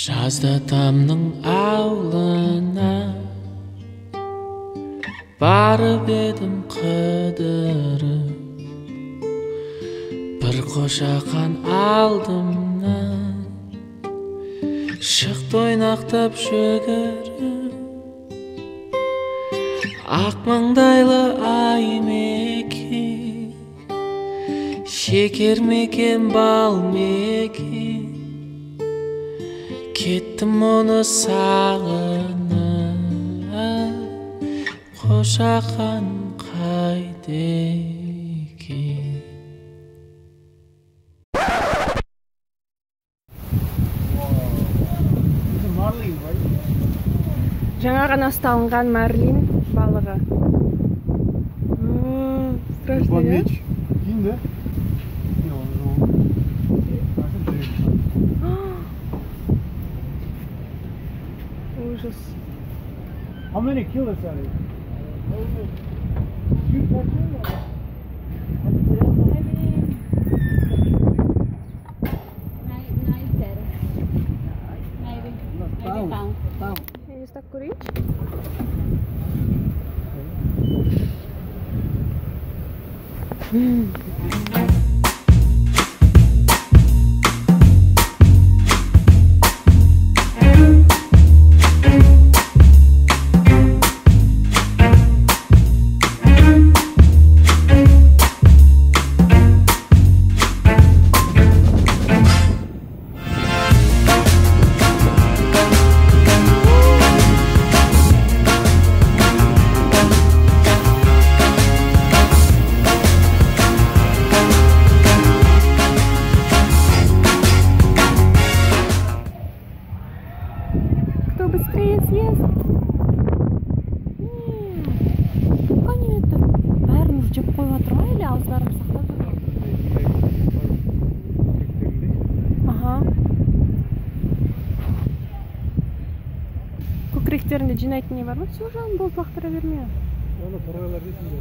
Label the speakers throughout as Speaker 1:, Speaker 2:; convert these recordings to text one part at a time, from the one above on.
Speaker 1: Жазда тамның аулына барып едім қыдырып, бір қошақан алдымнан шықты ойнақтап жүгіріп. Ақ маңдайлы ай мекен, шекер мекен, бал мекен, кеттім оны сағынып, қошақан қайда екен?
Speaker 2: Жаңа ғана ұсталынған марлин балығы. Страшно, да? Ужас.
Speaker 3: How many kilos are they?
Speaker 2: Есть так курить? Кто быстрее съест? Қане это? Бәрін уже жеп қойып жатыр ма, или ауыздарын сақтап жүр? Ага. Көкіректерінде жинайтын не бар ма? Все жанын болып лақтыра берме.
Speaker 3: Оны торғайлар дейсің бе?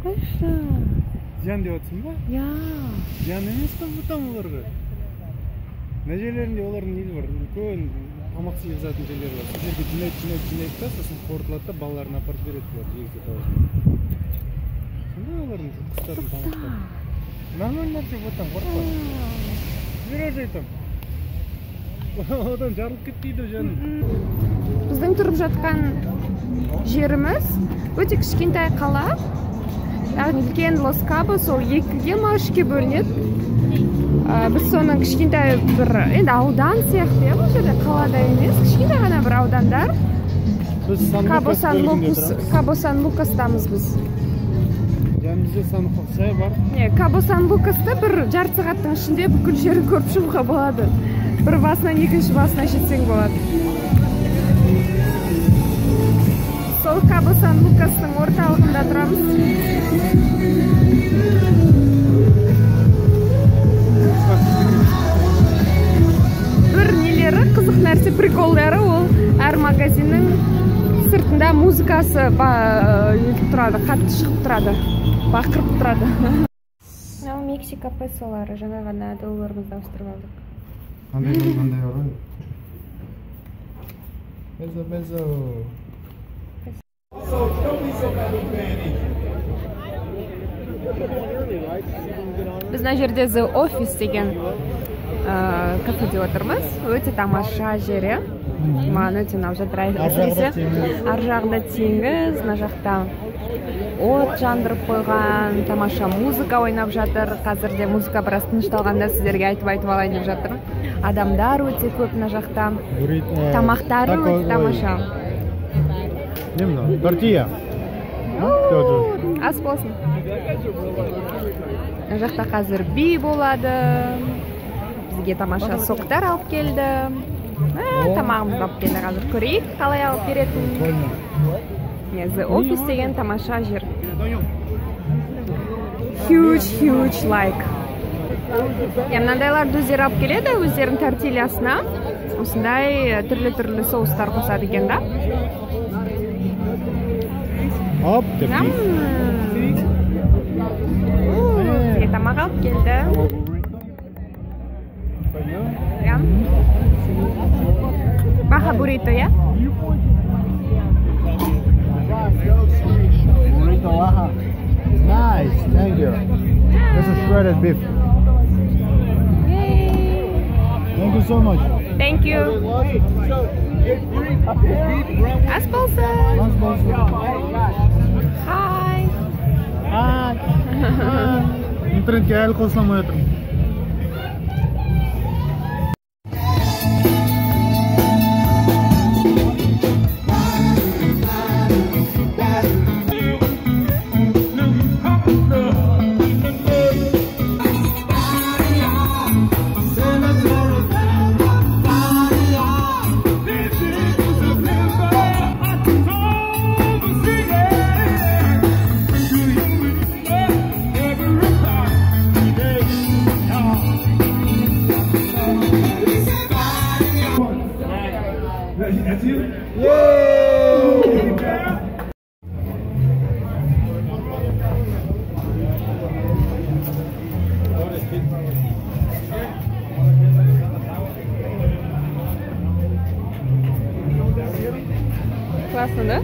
Speaker 2: Қайшы?
Speaker 3: Зиян деп жатсың ба?
Speaker 2: Я.
Speaker 3: Зиян емес па бұтам оларға? Мына жерлерінде олардың несі бар, үлкен тамақ сыйғызатын жерлері бар. Сол жерге жинайды да, сосын қорытылады да, балаларын апарып береді бұлар жегізіп алып. Сонда олардың құстардың тамақтары. Нормальный нәрсе бұтам, қорықпа. Жібер уже айтам. Одан жарылып кетпейді жаным.
Speaker 2: Біздің тұрып жатқан жеріміз өте кішкентай қала. Яғни үлкен Лос Кабос ол екіге ма үшке бөлінеді. Біз соның кішкентай бір аудан сияқты, бұл жерде қалада емес, кішкентай ғана бір аудандар. Кабо Сан Лукастамыз біз.
Speaker 3: Жанымызда Сан-Хосе бар.
Speaker 2: Кабо Сан Лукаста бір жарты сағаттың ішінде бүкіл жерін көріп шығуға болады. Бір басынан екінші басына жетсең болады. Сол Кабо Сан Лукастың орталығында тұрамыз. Қызық нәрсе приколдары ол әр магазиннің сыртында музыкасы тұрады, қатты шығып тұрады, бақырып тұрады. Мынау Мексика песолары, жаңа ғана долларымызды ауыстырып алдық.
Speaker 3: Қандай бар? Песо.
Speaker 2: Біз мына жерде The Office деген кафеде отырмыз. Өте тамаша жері. Маған өте ұнап жатыр. Ар жағында теңіз, мына жақта от жандырып қойған, тамаша музыка ойнап жатыр. Қазірде музыка біраз тынышталғанда сіздерге айтып алайын деп жатыр. Адамдар өте көп мына жақта. Тамақтары өте тамаша.
Speaker 3: Не мынау? Тортия.
Speaker 2: Ас болсын. Мына жақта қазір би болады. Бізге тамаша соктар алып келді. Тамағымызды алып келді. Қазір көрейік, қалай алып беретін. The Office деген тамаша жер. Huge like. Мынандайларды өздері алып келеді, өздерінің тортильясына. Осындай түрлі соустар қосады екен да.
Speaker 3: Hop,
Speaker 2: Тамақ алып келді. Baja burrito, ya?
Speaker 3: Burrito baja. Nice, thank you. This is shredded beef. Thank you so much.
Speaker 2: Thank you. Аспалса. Hi.
Speaker 3: Hi. Интернетке әлі қосыламай отырмын.
Speaker 2: Классно, да?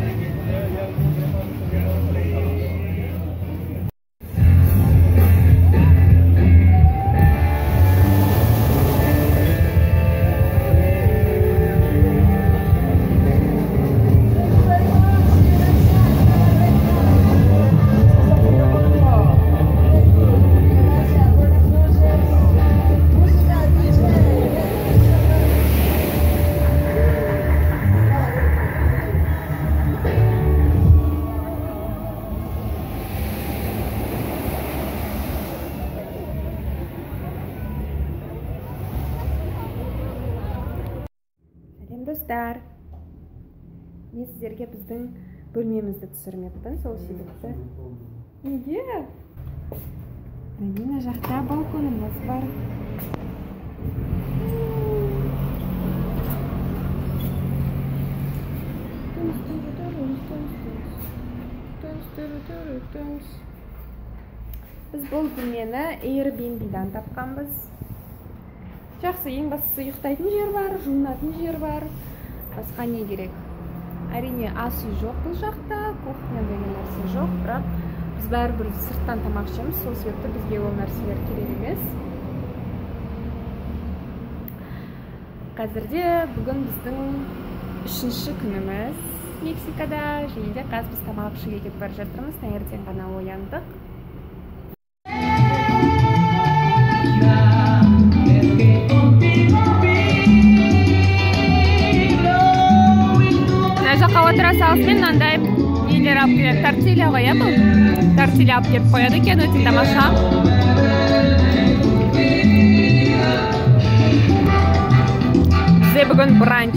Speaker 2: Достар, мен сіздерге біздің бөлмемізді түсірмеппін, сол себепті. Неге? Мына жақта балконымыз бар. Біз бұл бөлмені Airbnb-дан тапқанбыз. Жақсы, ең бастысы ұйықтайтын жер бар, жуынатын жер бар. Басқа не керек? Әрине ас үй жоқ бұл жақта, кухня деген нәрсе жоқ, бірақ біз бәрібір сырттан тамақ ішеміз, сол себепті бізге ол нәрселер керек емес. Қазірде бүгін біздің 3-ші күніміз Мексикада, және де қазір біз тамақ ішуге кетіп бара жатырмыз, таңертең ғана ояндық. Отыра салысымен мынандай нелер алып келеді, тортилья ғой, бұл? Тортилья алып келіп қояды екен, өте тамаша. Бізде бүгін бранч.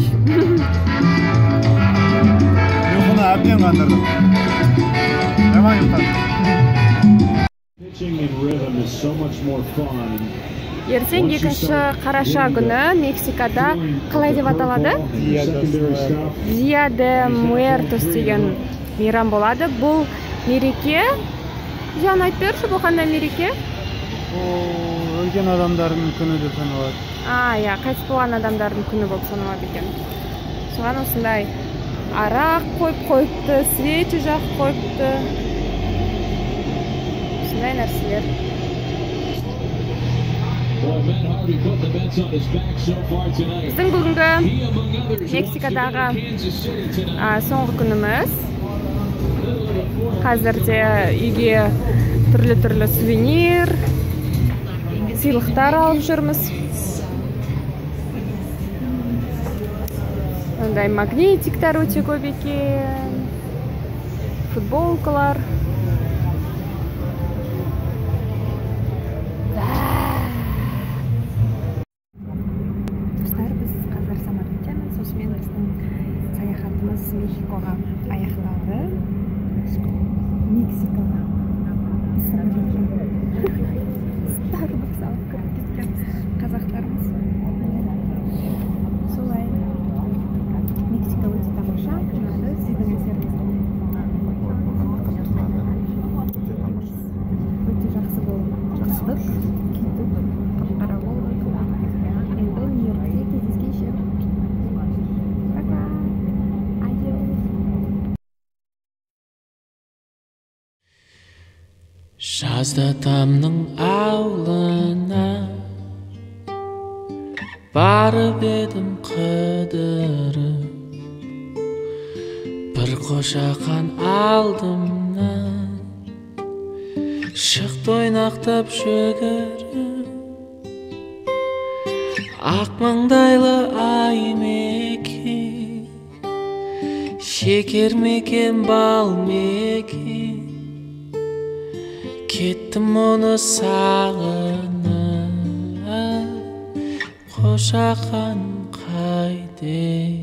Speaker 3: Ұйқыны әбден қандырдым. Жаман ұйықтадым.
Speaker 2: Ертең 2-ші қараша күні Мексикада қалай деп аталады? Dia de Muertos деген мейрам болады. Бұл мереке, Жан айтып берші, бұл қандай мереке?
Speaker 3: Өлген адамдардың күні деп саналады.
Speaker 2: Иә, қайтыс болған адамдардың күні болып саналады екен. Соған осындай арақ қойып қойыпты, свечи жағып қойыпты. Осындай нәрселер. Біздің бүгінгі Мексикадағы соңғы күніміз. Қазірде үйге түрлі сувенир, сыйлықтар алып жүрміз. Ондай магнитиктер өте көп екен, футболкалар. Мексикаға аяқталды. Мексикаға Starbucks алып кіріп кеткен қазақтарымыз. Солай. Мексика өте тамаша. Сіздің әсеріңіз.
Speaker 1: жазда тамның аулына барып едім қыдырып, бір қошақан алдымнан шықты ойнақтап жүгіріп. Ақ маңдайлы ай мекен, шекер мекен, бал мекен, кеттім оны сағынып, қошақан қайда